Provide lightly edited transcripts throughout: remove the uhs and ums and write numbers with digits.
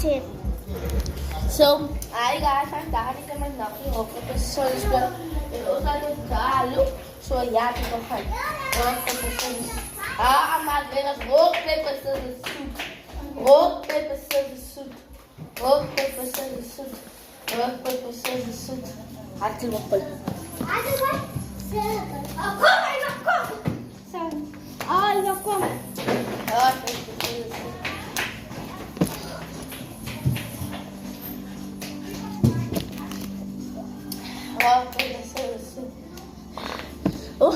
So, hi guys, I'm Dani Kamanaki. Okay, so it's well, also Galo. So, yeah, people have rock, paper, scissors. I'm not going to rock, paper, scissors, shoot. Rock, paper, scissors, shoot. Rock, paper, scissors, shoot. Rock, paper, scissors, shoot. Until one point. Rock, paper, scissors, shoot. Rock, paper, scissors, shoot. Oh.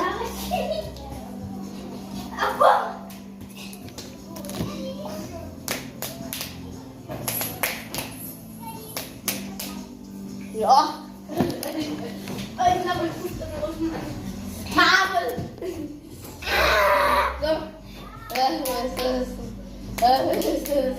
Ja. Ich habe einen Fuß getroffen. Kabel. So. Was ist das? Was ist das?